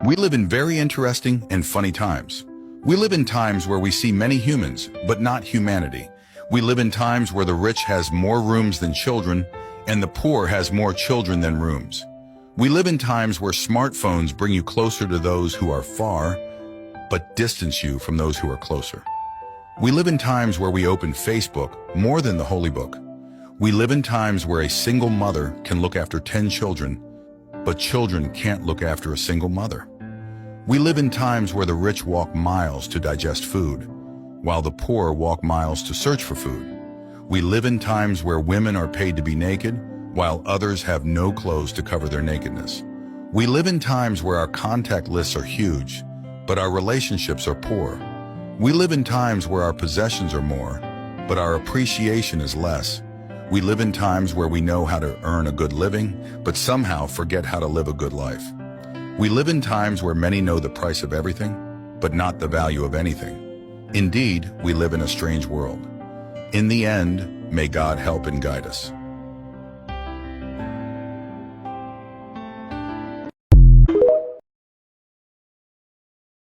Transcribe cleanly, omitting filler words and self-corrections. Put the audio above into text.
We live in very interesting and funny times. We live in times where we see many humans, but not humanity. We live in times where the rich has more rooms than children, and the poor has more children than rooms. We live in times where smartphones bring you closer to those who are far, but distance you from those who are closer. We live in times where we open Facebook more than the Holy Book. We live in times where a single mother can look after 10 children, but children can't look after a single mother. We live in times where the rich walk miles to digest food, while the poor walk miles to search for food. We live in times where women are paid to be naked, while others have no clothes to cover their nakedness. We live in times where our contact lists are huge, but our relationships are poor. We live in times where our possessions are more, but our appreciation is less. We live in times where we know how to earn a good living, but somehow forget how to live a good life. We live in times where many know the price of everything, but not the value of anything. Indeed, we live in a strange world. In the end, may God help and guide us.